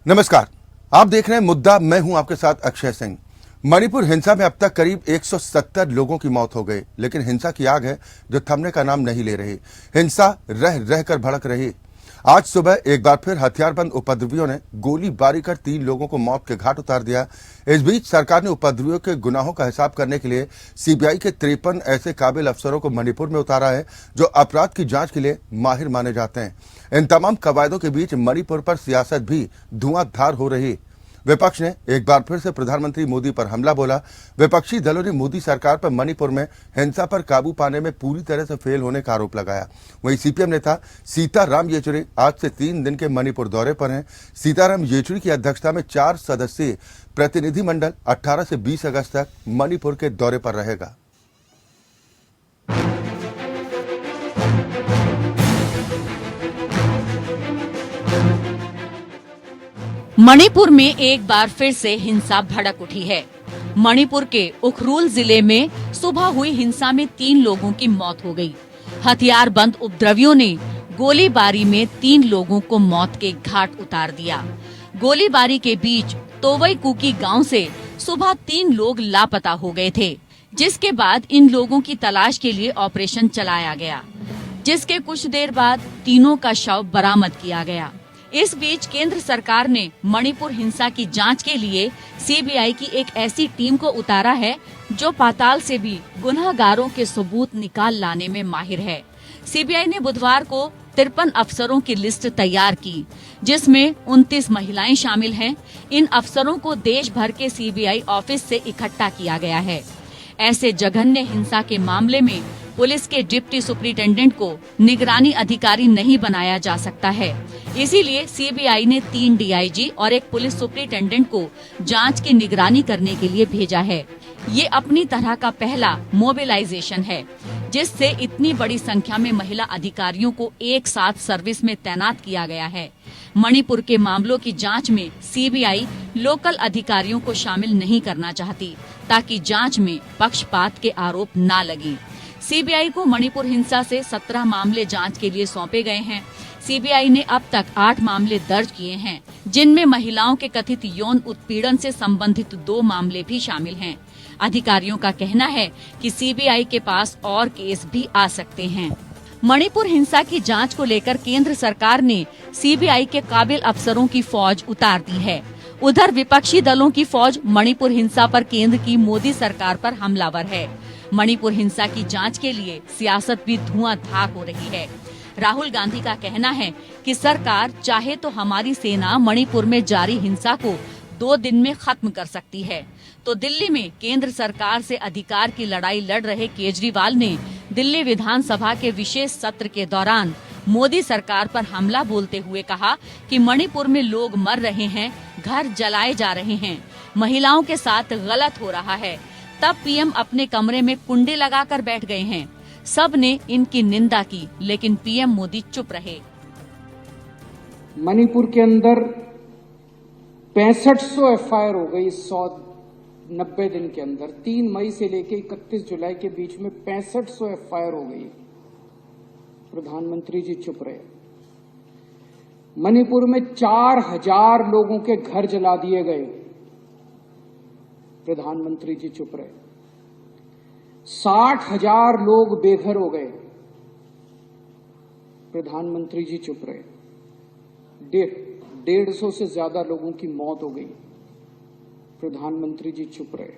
नमस्कार, आप देख रहे हैं मुद्दा। मैं हूं आपके साथ अक्षय सिंह। मणिपुर हिंसा में अब तक करीब 170 लोगों की मौत हो गई, लेकिन हिंसा की आग है जो थमने का नाम नहीं ले रही। हिंसा रह रहकर भड़क रही। आज सुबह एक बार फिर हथियारबंद उपद्रवियों ने गोलीबारी कर 3 लोगों को मौत के घाट उतार दिया। इस बीच सरकार ने उपद्रवियों के गुनाहों का हिसाब करने के लिए सीबीआई के 53 ऐसे काबिल अफसरों को मणिपुर में उतारा है जो अपराध की जांच के लिए माहिर माने जाते हैं। इन तमाम कवायदों के बीच मणिपुर पर सियासत भी धुआंधार हो रही। विपक्ष ने एक बार फिर से प्रधानमंत्री मोदी पर हमला बोला। विपक्षी दलों ने मोदी सरकार पर मणिपुर में हिंसा पर काबू पाने में पूरी तरह से फेल होने का आरोप लगाया। वहीं सीपीएम नेता सीताराम येचुरी आज से 3 दिन के मणिपुर दौरे पर हैं। सीताराम येचुरी की अध्यक्षता में 4 सदस्यीय प्रतिनिधिमंडल 18 से 20 अगस्त तक मणिपुर के दौरे पर रहेगा। मणिपुर में एक बार फिर से हिंसा भड़क उठी है। मणिपुर के उखरूल जिले में सुबह हुई हिंसा में 3 लोगों की मौत हो गई। हथियारबंद उपद्रवियों ने गोलीबारी में 3 लोगों को मौत के घाट उतार दिया। गोलीबारी के बीच तोवई कुकी गांव से सुबह 3 लोग लापता हो गए थे, जिसके बाद इन लोगों की तलाश के लिए ऑपरेशन चलाया गया, जिसके कुछ देर बाद तीनों का शव बरामद किया गया। इस बीच केंद्र सरकार ने मणिपुर हिंसा की जांच के लिए सीबीआई की एक ऐसी टीम को उतारा है जो पाताल से भी गुनहगारों के सबूत निकाल लाने में माहिर है। सीबीआई ने बुधवार को 53 अफसरों की लिस्ट तैयार की, जिसमें 29 महिलाएं शामिल हैं। इन अफसरों को देश भर के सीबीआई ऑफिस से इकट्ठा किया गया है। ऐसे जघन्य हिंसा के मामले में पुलिस के डिप्टी सुपरिटेंडेंट को निगरानी अधिकारी नहीं बनाया जा सकता है। इसीलिए सीबीआई ने 3 डीआईजी और एक पुलिस सुपरिटेंडेंट को जांच की निगरानी करने के लिए भेजा है। ये अपनी तरह का पहला मोबिलाइजेशन है, जिससे इतनी बड़ी संख्या में महिला अधिकारियों को एक साथ सर्विस में तैनात किया गया है। मणिपुर के मामलों की जांच में सीबीआई लोकल अधिकारियों को शामिल नहीं करना चाहती, ताकि जांच में पक्षपात के आरोप न लगे। सीबीआई को मणिपुर हिंसा से 17 मामले जांच के लिए सौंपे गए हैं। सीबीआई ने अब तक 8 मामले दर्ज किए हैं, जिनमें महिलाओं के कथित यौन उत्पीड़न से संबंधित 2 मामले भी शामिल हैं। अधिकारियों का कहना है कि सीबीआई के पास और केस भी आ सकते हैं। मणिपुर हिंसा की जांच को लेकर केंद्र सरकार ने सीबीआई के काबिल अफसरों की फौज उतार दी है। उधर विपक्षी दलों की फौज मणिपुर हिंसा पर केंद्र की मोदी सरकार पर हमलावर है। मणिपुर हिंसा की जांच के लिए सियासत भी धुआंधार हो रही है। राहुल गांधी का कहना है कि सरकार चाहे तो हमारी सेना मणिपुर में जारी हिंसा को 2 दिन में खत्म कर सकती है। तो दिल्ली में केंद्र सरकार से अधिकार की लड़ाई लड़ रहे केजरीवाल ने दिल्ली विधानसभा के विशेष सत्र के दौरान मोदी सरकार पर हमला बोलते हुए कहा कि मणिपुर में लोग मर रहे हैं, घर जलाए जा रहे हैं, महिलाओं के साथ गलत हो रहा है। तब पीएम अपने कमरे में कुंडे लगाकर बैठ गए हैं। सब ने इनकी निंदा की, लेकिन पीएम मोदी चुप रहे। मणिपुर के अंदर 6500 एफआईआर हो गई 190 दिन के अंदर। 3 मई से लेकर 31 जुलाई के बीच में 6500 एफआईआर हो गई। प्रधानमंत्री जी चुप रहे। मणिपुर में 4000 लोगों के घर जला दिए गए। प्रधानमंत्री जी चुप रहे। 60,000 लोग बेघर हो गए। प्रधानमंत्री जी चुप रहे। 150 से ज्यादा लोगों की मौत हो गई। प्रधानमंत्री जी चुप रहे।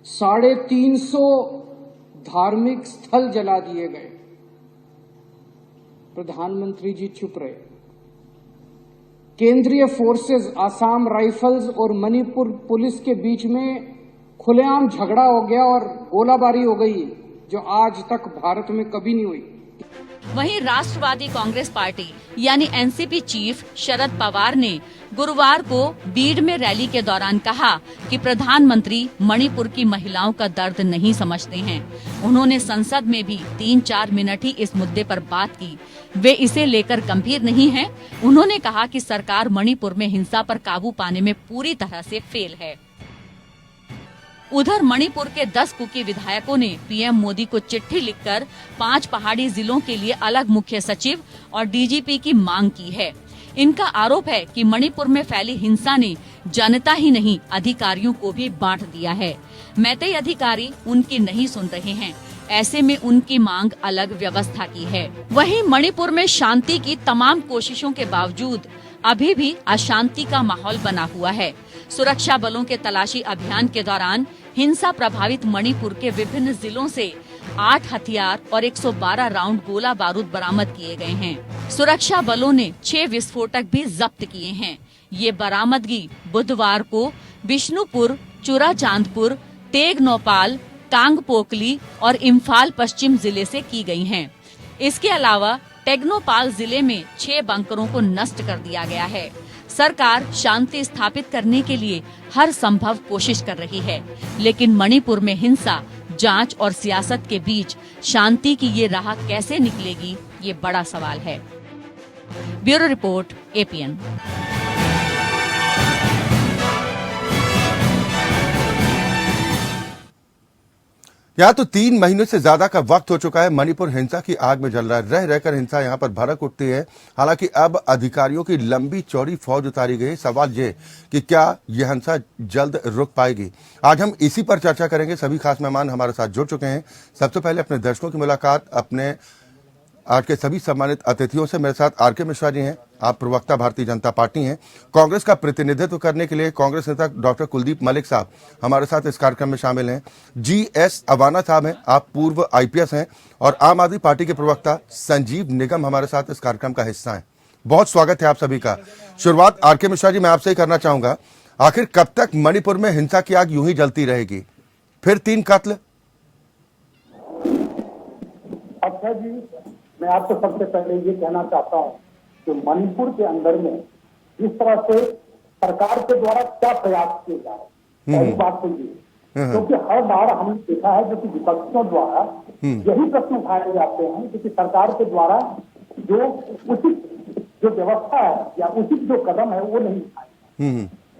350 धार्मिक स्थल जला दिए गए। प्रधानमंत्री जी चुप रहे। केंद्रीय फोर्सेस, आसाम राइफल्स और मणिपुर पुलिस के बीच में खुलेआम झगड़ा हो गया और गोलाबारी हो गई, जो आज तक भारत में कभी नहीं हुई। वहीं राष्ट्रवादी कांग्रेस पार्टी यानी एनसीपी चीफ शरद पवार ने गुरुवार को बीड में रैली के दौरान कहा कि प्रधानमंत्री मणिपुर की महिलाओं का दर्द नहीं समझते हैं। उन्होंने संसद में भी 3-4 मिनट ही इस मुद्दे पर बात की। वे इसे लेकर गंभीर नहीं हैं। उन्होंने कहा कि सरकार मणिपुर में हिंसा पर काबू पाने में पूरी तरह से फेल है। उधर मणिपुर के 10 कुकी विधायकों ने पीएम मोदी को चिट्ठी लिखकर 5 पहाड़ी जिलों के लिए अलग मुख्य सचिव और डीजीपी की मांग की है। इनका आरोप है कि मणिपुर में फैली हिंसा ने जनता ही नहीं अधिकारियों को भी बांट दिया है। मैतेई अधिकारी उनकी नहीं सुन रहे हैं। ऐसे में उनकी मांग अलग व्यवस्था की है। वहीं मणिपुर में शांति की तमाम कोशिशों के बावजूद अभी भी अशांति का माहौल बना हुआ है। सुरक्षा बलों के तलाशी अभियान के दौरान हिंसा प्रभावित मणिपुर के विभिन्न जिलों से 8 हथियार और 112 राउंड गोला बारूद बरामद किए गए हैं। सुरक्षा बलों ने 6 विस्फोटक भी जब्त किए हैं। ये बरामदगी बुधवार को बिष्णुपुर, चुराचांदपुर, तेग नौपाल, कांगपोकली और इम्फाल पश्चिम जिले से की गई हैं। इसके अलावा टेग्नोपाल जिले में 6 बंकरों को नष्ट कर दिया गया है। सरकार शांति स्थापित करने के लिए हर संभव कोशिश कर रही है, लेकिन मणिपुर में हिंसा, जांच और सियासत के बीच शांति की ये राह कैसे निकलेगी, ये बड़ा सवाल है। Bureau report, APN. यहाँ तो 3 महीने से ज्यादा का वक्त हो चुका है। मणिपुर हिंसा की आग में जल रहा है। रह रहकर हिंसा यहाँ पर भड़क उठती है। हालांकि अब अधिकारियों की लंबी चौड़ी फौज उतारी गई। सवाल ये कि क्या यह हिंसा जल्द रुक पाएगी? आज हम इसी पर चर्चा करेंगे। सभी खास मेहमान हमारे साथ जुड़ चुके हैं। सबसे पहले अपने दर्शकों की मुलाकात अपने आज के सभी सम्मानित अतिथियों से। मेरे साथ आर के मिश्रा जी हैं, आप प्रवक्ता भारतीय जनता पार्टी हैं। कांग्रेस का प्रतिनिधित्व करने के लिए कांग्रेस नेता डॉक्टर कुलदीप मलिक साहब हमारे साथ इस कार्यक्रम में शामिल हैं। GS अवाना साहब हैं, आप पूर्व IPS हैं। और आम आदमी पार्टी के प्रवक्ता संजीव निगम हमारे साथ इस कार्यक्रम का हिस्सा हैं। बहुत स्वागत है आप सभी का। शुरुआत आर के मिश्रा जी मैं आपसे ही करना चाहूंगा। आखिर कब तक मणिपुर में हिंसा की आग यूं ही जलती रहेगी? फिर 3 कत्ल। अच्छा जी, मैं आपको सबसे पहले ये कहना चाहता हूँ कि मणिपुर के अंदर में जिस तरह से सरकार के द्वारा क्या प्रयास किए जा रहे हैं, पहली बात तो ये, क्योंकि हर बार हमने देखा है जो कि विपक्षियों द्वारा यही प्रश्न उठाए जाते हैं कि सरकार के द्वारा जो उचित जो व्यवस्था है या उचित जो कदम है वो नहीं उठाए।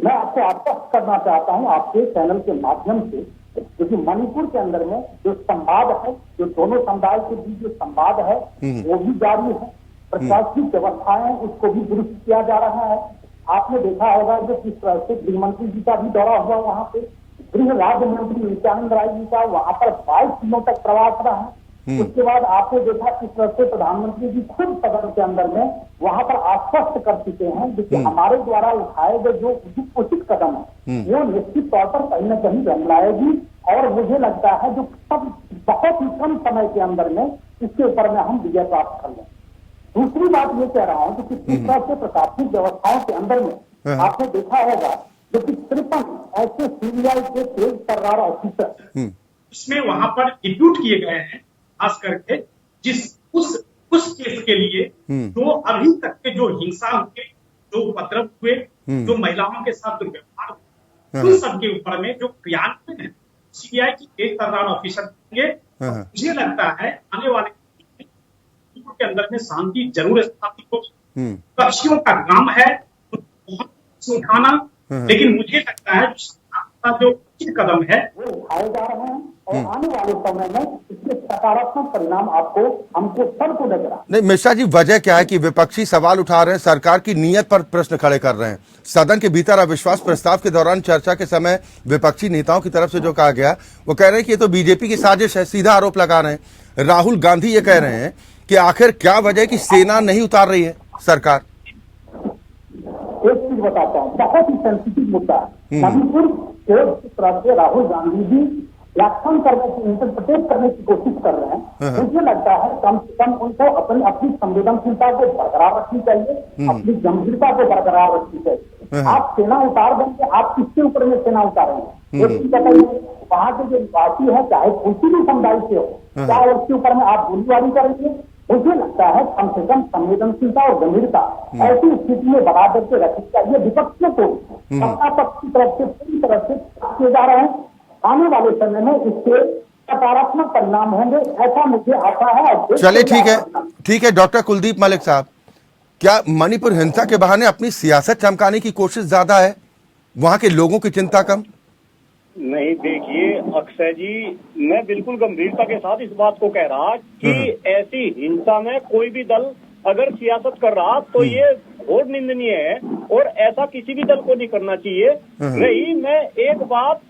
मैं आपको आश्वस्त करना चाहता हूँ आपके चैनल के माध्यम से, क्योंकि मणिपुर के अंदर में जो संवाद है, जो दोनों समुदाय के बीच जो संवाद है वो भी जारी है। प्रशासनिक व्यवस्थाएं उसको भी दुरुस्त किया जा रहा है। आपने देखा होगा जो किस तरह से गृह मंत्री जी का भी दौरा हुआ, वहां पे गृह राज्य मंत्री नित्यानंद राय जी का वहां पर 22 दिनों तक प्रवास रहा है। उसके बाद आपने देखा किस तरह से प्रधानमंत्री जी खुद सदन के अंदर में वहां पर आश्वस्त कर चुके हैं कि हमारे द्वारा उठाए गए जो उचित कदम है वो निश्चित तौर पर कहीं न कहीं रंग लाएगी। और मुझे लगता है जो सब बहुत ही कम समय के अंदर में इसके ऊपर में हम विजय प्राप्त कर लें। दूसरी बात ये कह रहा हूँ कि किस तरह से प्रशासनिक व्यवस्थाओं के अंदर में आपने देखा होगा जो कि 53 ऐसे CBI के तेज तर्रार ऑफिसर इसमें वहां पर डिप्यूट किए गए हैं, खास करके जिस उस केस के लिए जो अभी तक के जो हिंसा हुए, जो उपद्रव हुए, जो महिलाओं के साथ दुर्व्यवहार हुए, उन सब के ऊपर में जो क्रियान्वयन है CBI की तेज तर्रार ऑफिसर देंगे। मुझे लगता है आने वाले के अंदर में शांति जरूर स्थापित होगी। पक्षियों का काम है बहुत उठाना, लेकिन मुझे लगता है जो उचित कदम है वो उठाए जा रहे हैं और आने वाले समय में इसके सकारात्मक परिणाम हमको सबको नजर आ रहा है। नहीं मिश्रा जी, वजह क्या है कि विपक्षी सवाल उठा रहे हैं, सरकार की नीयत पर प्रश्न खड़े कर रहे हैं? सदन के भीतर अविश्वास प्रस्ताव के दौरान चर्चा के समय विपक्षी नेताओं की तरफ से जो कहा गया वो कह रहे हैं कि ये तो बीजेपी की साजिश है, सीधा आरोप लगा रहे हैं। राहुल गांधी ये कह रहे हैं कि आखिर क्या वजह कि सेना नहीं उतार रही है सरकार? एक चीज बताता हूँ, बहुत ही सेंसिटिव मुद्दा है। मणिपुर के जिस तरह से राहुल गांधी जी व्याख्यान करने की, इंटरप्रिटेट करने की कोशिश कर रहे हैं, मुझे लगता है कम से कम उनको अपनी संवेदनशीलता को बरकरार रखनी चाहिए, अपनी गंभीरता को बरकरार रखनी चाहिए। आप सेना उतार देंगे, आप किसके ऊपर में सेना उतारेंगे? एक चीज बताइए, वहां के जो निवासी है चाहे किसी भी समुदाय से हो, क्या उसके ऊपर में आप गोलीबारी करेंगे? मुझे लगता है कम से कम संवेदनशीलता और गंभीरता ऐसी स्थिति में बना करके रखनी चाहिए। विपक्षियों को सत्ता पक्ष की तरफ से पूरी तरह से किए जा रहे हैं। आने वाले समय में इसके सकारात्मक परिणाम होंगे, ऐसा मुझे आशा है। चलिए ठीक है डॉक्टर कुलदीप मलिक साहब, क्या मणिपुर हिंसा के बहाने अपनी सियासत चमकाने की कोशिश ज्यादा है, वहां के लोगों की चिंता कम? नहीं, देखिए अक्षय जी, मैं बिल्कुल गंभीरता के साथ इस बात को कह रहा कि ऐसी हिंसा में कोई भी दल अगर सियासत कर रहा तो ये घोर निंदनीय है और ऐसा किसी भी दल को नहीं करना चाहिए। रही मैं एक बात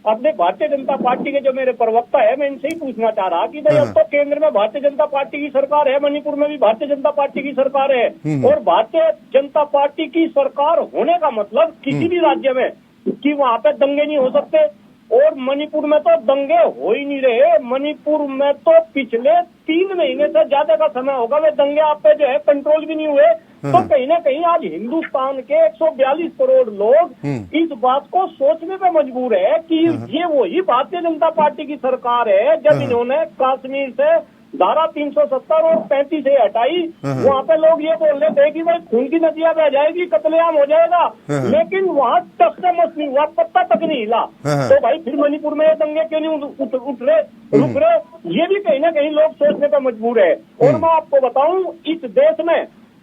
अपने भारतीय जनता पार्टी के जो मेरे प्रवक्ता है, मैं इनसे ही पूछना चाह रहा कि भाई अब तो केंद्र में भारतीय जनता पार्टी की सरकार है, मणिपुर में भी भारतीय जनता पार्टी की सरकार है, और भारतीय जनता पार्टी की सरकार होने का मतलब किसी भी राज्य में कि वहां पे दंगे नहीं हो सकते, और मणिपुर में तो दंगे हो ही नहीं रहे। मणिपुर में तो पिछले 3 महीने से ज्यादा का समय होगा वे दंगे आप पे जो है कंट्रोल भी नहीं हुए। तो कहीं ना कहीं आज हिंदुस्तान के 142 करोड़ लोग इस बात को सोचने पे मजबूर है कि ये वही भारतीय जनता पार्टी की सरकार है जब इन्होंने कश्मीर से धारा 370 और 35 से हटाई। वहाँ पे लोग ये बोल रहे थे कि भाई खून की नदियां बह जाएगी, कत्लेआम हो जाएगा, लेकिन वहाँ तक से मत नहीं हुआ, पत्ता तक नहीं हिला। तो भाई फिर मणिपुर में ये दंगे क्यों नहीं उठ रहे, रुक रहे, ये भी कहीं ना कहीं लोग सोचने पे मजबूर है। और मैं आपको बताऊं, इस देश में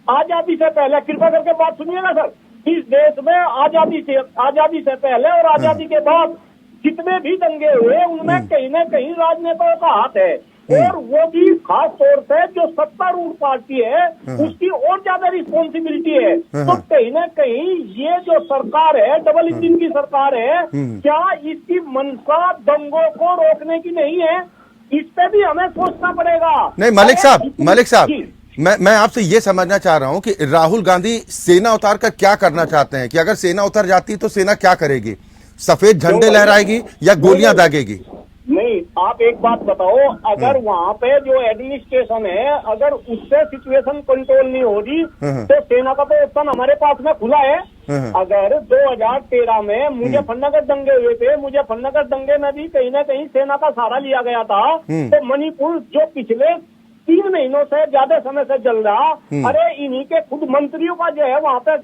आजादी से पहले, कृपा करके बात सुनिएगा सर, इस देश में आजादी से पहले और आजादी के बाद जितने भी दंगे हुए उनमें कहीं ना कहीं राजनेताओं का हाथ है, और वो भी खास तौर से जो सत्तारूढ़ पार्टी है उसकी और ज्यादा रिस्पॉन्सिबिलिटी है। तो कहीं ना कहीं ये जो सरकार है, डबल इंजन की सरकार है, क्या इसकी मंशा दंगों को रोकने की नहीं है? इस पे भी हमें सोचना पड़ेगा। नहीं मलिक साहब मैं आपसे ये समझना चाह रहा हूं कि राहुल गांधी सेना उतार कर क्या करना चाहते हैं, कि अगर सेना उतर जाती तो सेना क्या करेगी? सफेद झंडे लहराएगी या गोलियां दागेगी? नहीं, आप एक बात बताओ, अगर वहाँ पे जो एडमिनिस्ट्रेशन है अगर उससे सिचुएशन कंट्रोल नहीं हो रही तो सेना का तो ऑप्शन हमारे पास में खुला है। अगर 2013 में मुजफ्फरनगर दंगे हुए थे, मुजफ्फरनगर दंगे में भी कहीं ना कहीं सेना का सहारा लिया गया था, तो मणिपुर जो पिछले 3 महीनों से ज्यादा समय से चल रहा, अरे इन्हीं के खुद मंत्रियों का जो है वहाँ पे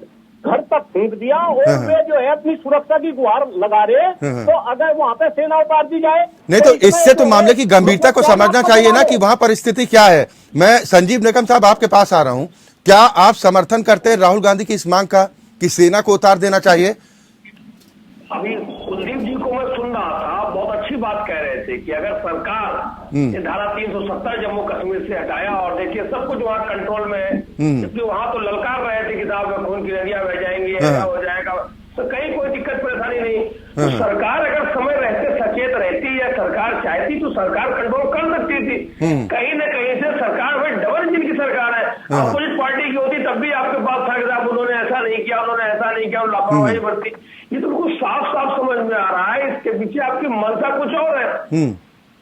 घर तक फूंक दिया, और वे जो है अपनी सुरक्षा की गुहार लगा रहे। तो अगर वहाँ पे सेना उतार दी जाए नहीं तो इससे तो मामले की गंभीरता को समझना चाहिए ना कि वहां परिस्थिति क्या है। मैं संजीव निगम साहब आपके पास आ रहा हूं, क्या आप समर्थन करते हैं राहुल गांधी की इस मांग का कि सेना को उतार देना चाहिए? अभी कुलदीप जी को मैं सुन रहा था, बहुत अच्छी बात कह रहे थे कि अगर सरकार ये धारा 370 जम्मू कश्मीर से हटाया, और देखिए सब कुछ वहाँ कंट्रोल में है, क्योंकि वहाँ तो ललकार रहे थे कि साहब खून की नदियां बह जाएंगी, ऐसा हो जाएगा, तो कहीं कोई दिक्कत परेशानी नहीं। तो सरकार अगर समय रहते सचेत रहती या सरकार चाहती तो सरकार कंट्रोल कर सकती थी। कहीं न कहीं से सरकार में डबल इंजन की सरकार है। अपोजिट पार्टी की होती तब भी आपके पास था कि साहब उन्होंने ऐसा नहीं किया, उन्होंने ऐसा नहीं किया, लापरवाही बरती। ये तो बिल्कुल साफ साफ समझ में आ रहा है, इसके पीछे आपकी मंशा कुछ और है।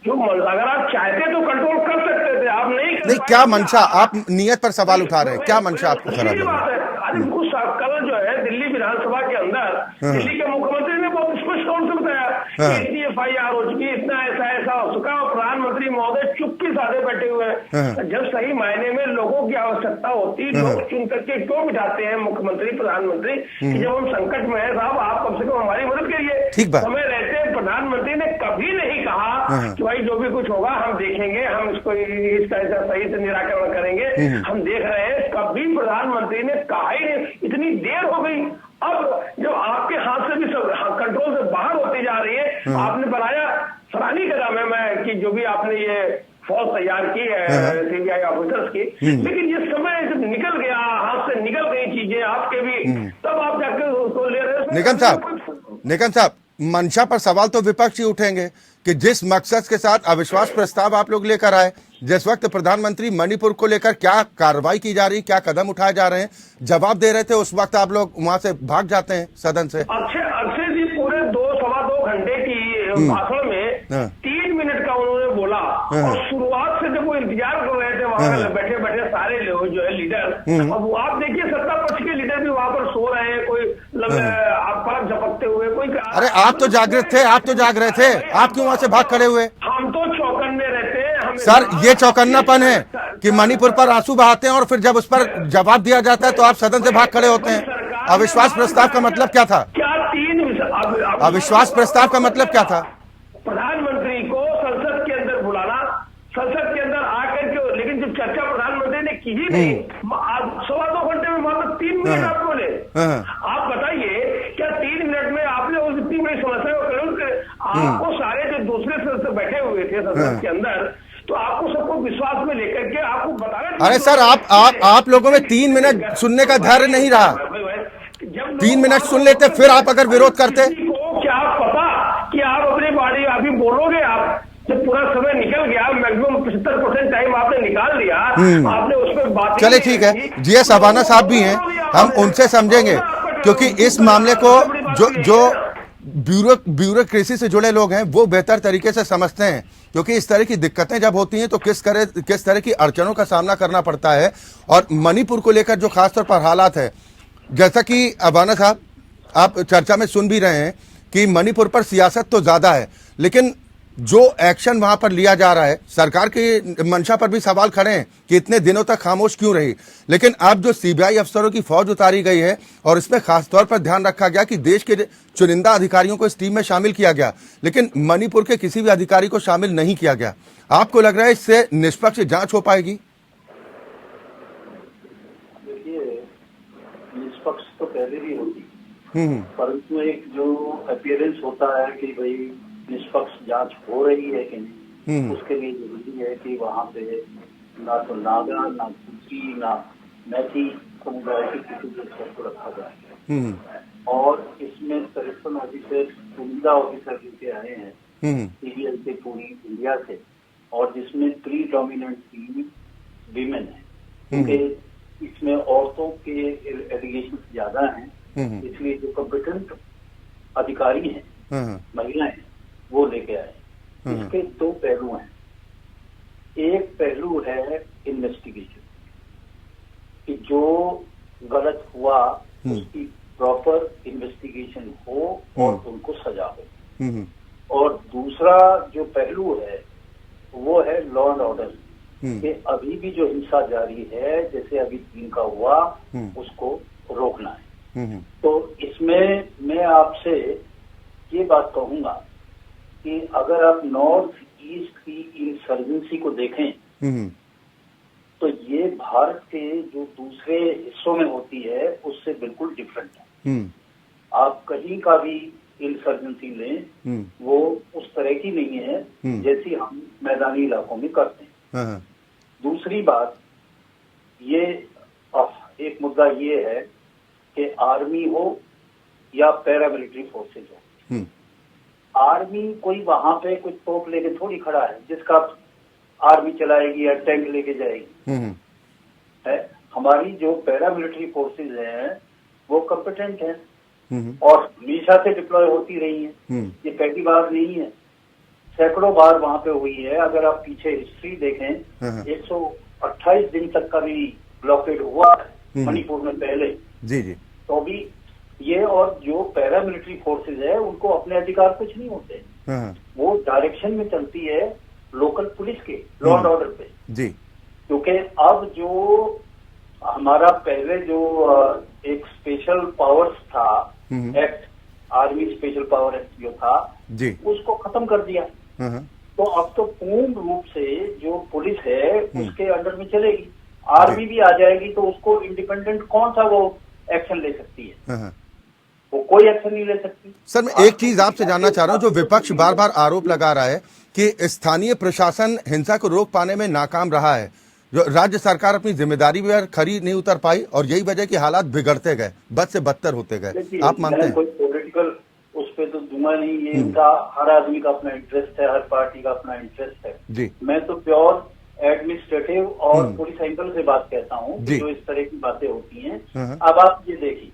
जो अगर आप चाहते तो कंट्रोल कर सकते थे, आप नहीं क्या मंशा, आप नियत पर सवाल उठा रहे हैं, क्या मंशा आपको खराब लगा? कल जो है दिल्ली विधानसभा के अंदर दिल्ली के मुख्यमंत्री ने बहुत स्पष्ट तौर से बताया कि इतनी FIR हो चुकी, इतना ऐसा हो चुका, और प्रधानमंत्री महोदय चुप्पी साधे बैठे हुए हैं। जब सही मायने में लोगों की आवश्यकता होती, लोग चुन करके क्यों बिठाते हैं मुख्यमंत्री प्रधानमंत्री कि जब हम संकट में है साहब आप कम से कम हमारी मदद करिए। समय रहते प्रधानमंत्री ने कभी नहीं कहा कि भाई जो भी कुछ होगा हम देखेंगे, हम इसको इसका सही से निराकरण करेंगे, हम देख रहे हैं। कभी प्रधानमंत्री ने कहा ही नहीं, इतनी देर हो गई। अब जब आपके हाथ से भी कंट्रोल से बाहर होती जा रही है, आपने बनाया सराहनीय कदम है मैं कि जो भी आपने ये फौज तैयार की है CBI ऑफिसर्स की, लेकिन ये समय से निकल गया, हाथ से निकल गई चीजें आपके भी, तब आप जाकर उसको ले रहे हैं। निगम साहब मंशा पर सवाल तो विपक्ष ही उठेंगे कि जिस मकसद के साथ अविश्वास प्रस्ताव आप लोग लेकर आए, जिस वक्त प्रधानमंत्री मणिपुर को लेकर क्या कार्रवाई की जा रही, क्या कदम उठाए जा रहे हैं, जवाब दे रहे थे, उस वक्त आप लोग वहां से भाग जाते हैं सदन से। अक्षय जी पूरे 2-2.25 घंटे की भाषण में 3 मिनट का उन्होंने बोला, और शुरुआत से जब वो इंतजार कर रहे थे वहां बैठे बैठे सारे लोग जो है लीडर, अब आप देखिए सत्ता पक्ष के लीडर भी वहां पर सो रहे हैं, कोई पलक झपकते हुए, कोई अरे आप तो जागृत थे, आप तो जाग रहे थे, आप क्यों वहां से भाग खड़े हुए? हम तो चौकन्ने रहते हैं। सर ये चौकन्नापन है कि मणिपुर पर आंसू बहाते हैं और फिर जब उस पर जवाब दिया जाता है तो आप सदन से भाग खड़े होते हैं। अविश्वास प्रस्ताव का मतलब क्या था? अविश्वास प्रस्ताव का मतलब क्या था? प्रधानमंत्री को संसद के अंदर बुलाना, संसद के अंदर आकर के, लेकिन जब चर्चा प्रधानमंत्री ने की ही नहीं, 2.25 घंटे में मात्र 3 मिनट आप बोले। आप बताइए क्या 3 मिनट में आपने उस इतनी बड़ी समस्या को आपको सारे जो दूसरे सदस्य बैठे हुए थे संसद के अंदर, तो आपको सबको विश्वास में लेकर के आपको बताना। अरे सर, आप लोगों में 3 मिनट सुनने का धैर्य नहीं रहा। 3 मिनट सुन लेते, फिर आप अगर विरोध करते। क्या पता कि आप अपनी बाड़ी अभी बोलोगे, आप जब पूरा समय निकल गया, मैक्सिमम 75% टाइम आपने निकाल दिया, आपने उस पर बात। चले ठीक है, जीएस अबाना साहब भी हैं, हम उनसे समझेंगे, क्योंकि इस मामले को जो ब्यूरोक्रेसी से जुड़े लोग हैं वो बेहतर तरीके से समझते हैं, क्योंकि इस तरह की दिक्कतें जब होती हैं तो किस तरह की अड़चनों का सामना करना पड़ता है। और मणिपुर को लेकर जो खासतौर पर हालात है, जैसा कि अबाना साहब आप चर्चा में सुन भी रहे हैं कि मणिपुर पर सियासत तो ज्यादा है, लेकिन जो एक्शन वहां पर लिया जा रहा है, सरकार की मंशा पर भी सवाल खड़े हैं कि इतने दिनों तक खामोश क्यों रही। लेकिन अब जो सीबीआई अफसरों की फौज उतारी गई है और इसमें खासतौर पर ध्यान रखा गया कि देश के चुनिंदा अधिकारियों को इस टीम में शामिल किया गया, लेकिन मणिपुर के किसी भी अधिकारी को शामिल नहीं किया गया। आपको लग रहा है इससे निष्पक्ष जांच हो पाएगी? देखिए, निष्पक्ष तो पहले भी होती, परंतु एक जो अपीयरेंस होता है कि भाई निष्पक्ष जांच हो रही है कि नहीं, उसके लिए जरूरी है कि वहाँ पे ना तो नागा, ना कुकी, ना मैथी समुदाय के किसी भी को रखा जाए। और इसमें 53 ऑफिसर, चुनिंदा ऑफिसर लेके आए हैं सीबीआई से पूरी इंडिया से, और जिसमें प्रीडोमिनेंटली वीमेन है, क्योंकि इसमें औरतों के एलिगेशन ज्यादा हैं, इसलिए जो कॉम्पिटेंट अधिकारी हैं, महिलाएं, वो लेके आए। इसके 2 पहलू हैं। एक पहलू है इन्वेस्टिगेशन, कि जो गलत हुआ उसकी प्रॉपर इन्वेस्टिगेशन हो और उनको सजा हो। और दूसरा जो पहलू है वो है लॉ एंड ऑर्डर, कि अभी भी जो हिंसा जारी है, जैसे अभी 3 का हुआ, उसको रोकना है। तो इसमें मैं आपसे ये बात कहूंगा कि अगर आप नॉर्थ ईस्ट की इंसर्जेंसी को देखें तो ये भारत के जो दूसरे हिस्सों में होती है उससे बिल्कुल डिफरेंट है। आप कहीं का भी इंसर्जेंसी लें, वो उस तरह की नहीं है जैसी हम मैदानी इलाकों में करते हैं। दूसरी बात, ये एक मुद्दा ये है कि आर्मी हो या पैरामिलिट्री फोर्सेज हो, आर्मी कोई वहां पे कुछ तोप लेके थोड़ी खड़ा है जिसका आर्मी चलाएगी या टैंक लेके जाएगी। है, हमारी जो पैरामिलिट्री फोर्सेज हैं वो कॉम्पिटेंट हैं और हमेशा से डिप्लॉय होती रही हैं। ये पहली बार नहीं है, सैकड़ों बार वहां पे हुई है। अगर आप पीछे हिस्ट्री देखें, 128 दिन तक का भी ब्लॉकेड हुआ है मणिपुर में पहले। जी जी। तो भी ये, और जो पैरामिलिट्री फोर्सेज है उनको अपने अधिकार कुछ नहीं होते, वो डायरेक्शन में चलती है लोकल पुलिस के लॉ एंड ऑर्डर पे जी। क्योंकि अब जो हमारा पहले जो एक स्पेशल पावर्स था act, army special power act जो था जी, उसको खत्म कर दिया। तो अब तो पूर्ण रूप से जो पुलिस है उसके अंडर में चलेगी, आर्मी भी आ जाएगी, तो उसको इंडिपेंडेंट कौन सा वो एक्शन ले सकती है? वो कोई एक्शन नहीं ले सकती। सर, मैं एक चीज आपसे जानना चाह रहा हूं, जो विपक्ष बार बार आरोप लगा रहा है कि स्थानीय प्रशासन हिंसा को रोक पाने में नाकाम रहा है, जो राज्य सरकार अपनी जिम्मेदारी पर खरी नहीं उतर पाई और यही वजह कि हालात बिगड़ते गए, बद से बदतर होते गए। आप मानते हैं? कोई पॉलिटिकल उस पे तो दूंगा नहीं, ये इनका हर आदमी का अपना इंटरेस्ट है, हर पार्टी का अपना इंटरेस्ट है जी। मैं तो प्योर एडमिनिस्ट्रेटिव और पुलिस एंगल से बात कहता हूँ, जो इस तरह की बातें होती हैं। अब आप ये देखिए,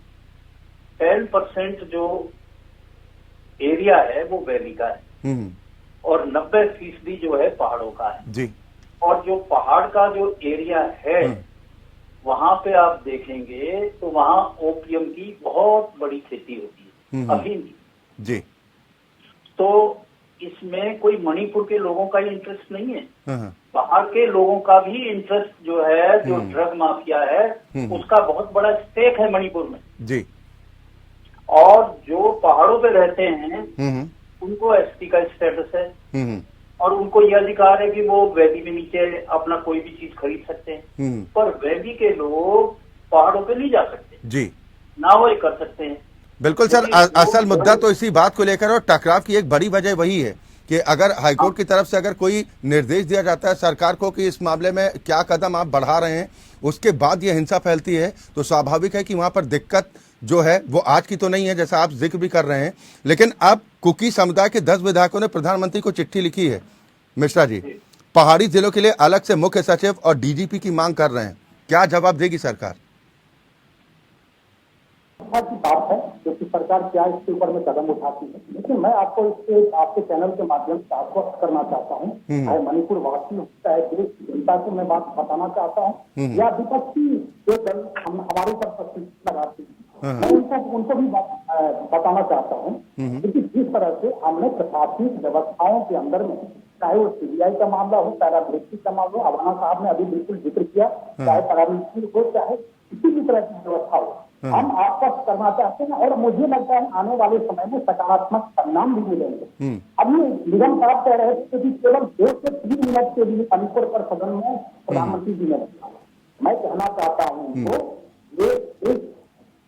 10% जो एरिया है वो वैली का है और 90% जो है पहाड़ों का है जी। और जो पहाड़ का जो एरिया है वहां पे आप देखेंगे तो वहां ओपियम की बहुत बड़ी खेती होती है, अफीम की जी। तो इसमें कोई मणिपुर के लोगों का ही इंटरेस्ट नहीं है, बाहर के लोगों का भी इंटरेस्ट जो है, जो ड्रग माफिया है उसका बहुत बड़ा स्टेक है मणिपुर में जी। और जो पहाड़ों पे रहते हैं उनको एसटी का स्टेटस है और उनको यह अधिकार है कि वो वैली में नीचे अपना कोई भी चीज खरीद सकते हैं, पर वैली के लोग पहाड़ों पे नहीं जा सकते जी, ना वो कर सकते हैं। बिल्कुल सर, असल मुद्दा तो इसी बात को लेकर और टकराव की एक बड़ी वजह वही है कि अगर हाईकोर्ट की तरफ से अगर कोई निर्देश दिया जाता है सरकार को कि इस मामले में क्या कदम आप बढ़ा रहे हैं, उसके बाद ये हिंसा फैलती है, तो स्वाभाविक है कि वहां पर दिक्कत जो है वो आज की तो नहीं है, जैसा आप जिक्र भी कर रहे हैं। लेकिन अब कुकी समुदाय के 10 विधायकों ने प्रधानमंत्री को चिट्ठी लिखी है मिश्रा जी, पहाड़ी जिलों के लिए अलग से मुख्य सचिव और डीजीपी की मांग कर रहे हैं। क्या जवाब देगी सरकार? की बात है क्योंकि सरकार क्या इसके ऊपर में कदम उठाती है, लेकिन मैं आपको इसके आपके चैनल के माध्यम से आश्वस्त करना चाहता हूँ, चाहे मणिपुर वासी हो, चाहे देश की जनता को मैं बात बताना चाहता हूँ, या विपक्षी जो दल हमारे ऊपर प्रतिष्ठा लगाते हैं, मैं उनको भी बताना चाहता हूँ। क्योंकि जिस तरह से हमने प्रशासनिक व्यवस्थाओं के अंदर में, चाहे वो सीबीआई का मामला हो, पैरामिलिट्री का मामला हो, अवाना साहब ने अभी बिल्कुल जिक्र किया, चाहे पैरामिलिट्री हो, चाहे किसी भी तरह की व्यवस्था हो, हम आश्वस्त करना चाहते हैं और मुझे लगता है आने वाले समय में सकारात्मक परिणाम भी मिलेंगे। अभी निगम साहब कह रहे थे कि केवल 2 से 3 मिनट के लिए मणिपुर पर सदन में प्रधानमंत्री जी ने बताया। मैं कहना चाहता हूँ उनको ये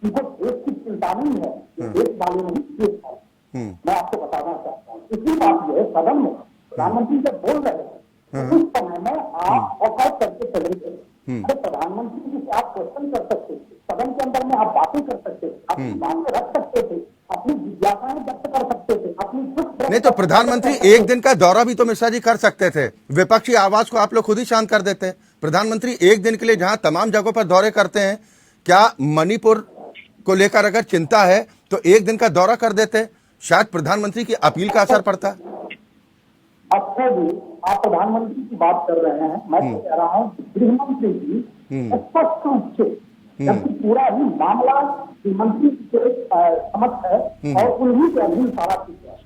इनको देश की चिंता नहीं है, देश वाले नहीं देश वाले। मैं आपको बताना चाहता हूँ इसी बात जो है, सदन में प्रधानमंत्री जब बोल रहे हैं उस समय में आप वॉकआउट करके चले गए। तो प्रधानमंत्री जी से आप क्वेश्चन कर सकते थे, सदन के अंदर में आप बातें कर सकते थे, अपनी बातें रख सकते थे, अपनी जिज्ञासाएं व्यक्त कर सकते थे, अपनी नहीं तो प्रधानमंत्री एक दिन का दौरा भी तो मिश्रा जी कर सकते थे, विपक्षी आवाज को आप लोग खुद ही शांत कर देते। प्रधानमंत्री एक दिन के लिए जहां तमाम जगहों पर दौरे करते हैं, क्या मणिपुर को लेकर अगर चिंता है तो एक दिन का दौरा कर देते, शायद प्रधानमंत्री की अपील का असर पड़ता। अच्छा जी, आप प्रधानमंत्री की बात कर रहे हैं, मैं तो कह रहा हूँ गृह मंत्री जी स्पष्ट रूप से, जबकि पूरा ही मामला मंत्री के समक्ष है और उन्हीं के अधीन सारा चीज है,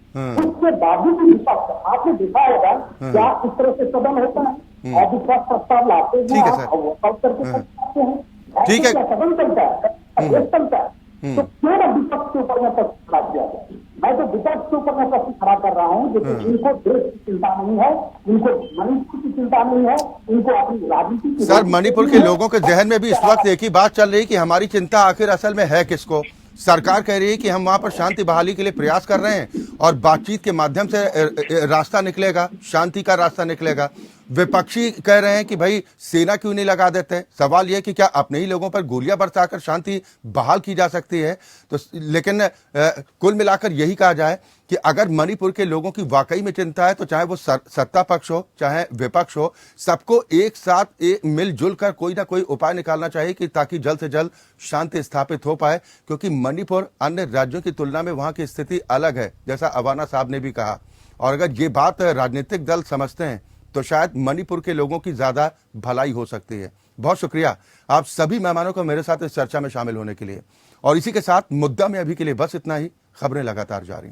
उसके बावजूद भी विपक्ष, आपने देखा होगा क्या इस तरह से सदन होता है, अविश्वास प्रस्ताव लाते हैं वॉकआउट करके सकते हैं, ठीक है, सदन चलता है, देश चलता है, तो क्यों ना विपक्ष के ऊपर में प्रश्न खड़ा किया जाए। मैं तो विपक्ष के ऊपर में प्रश्न खड़ा कर रहा हूँ, लेकिन इनको देश की चिंता नहीं है, इनको मणिपुर की चिंता नहीं है, इनको अपनी राजनीति की। सर, मणिपुर के लोगों के जहन में भी इस वक्त एक ही बात चल रही है कि हमारी चिंता आखिर असल में है किसको। सरकार कह रही है कि हम वहां पर शांति बहाली के लिए प्रयास कर रहे हैं और बातचीत के माध्यम से रास्ता निकलेगा, शांति का रास्ता निकलेगा। विपक्षी कह रहे हैं कि भाई सेना क्यों नहीं लगा देते। सवाल यह कि क्या अपने ही लोगों पर गोलियां बरसाकर शांति बहाल की जा सकती है। तो लेकिन कुल मिलाकर यही कहा जाए कि अगर मणिपुर के लोगों की वाकई में चिंता है तो चाहे वो सत्ता पक्ष हो चाहे विपक्ष हो, सबको एक साथ मिलजुल कर कोई ना कोई उपाय निकालना चाहिए कि ताकि जल्द से जल्द शांति स्थापित हो पाए, क्योंकि मणिपुर अन्य राज्यों की तुलना में वहां की स्थिति अलग है, जैसा अवाना साहब ने भी कहा। और अगर ये बात राजनीतिक दल समझते हैं तो शायद मणिपुर के लोगों की ज्यादा भलाई हो सकती है। बहुत शुक्रिया आप सभी मेहमानों को मेरे साथ इस चर्चा में शामिल होने के लिए। और इसी के साथ मुद्दा में अभी के लिए बस इतना ही। खबरें लगातार जारी।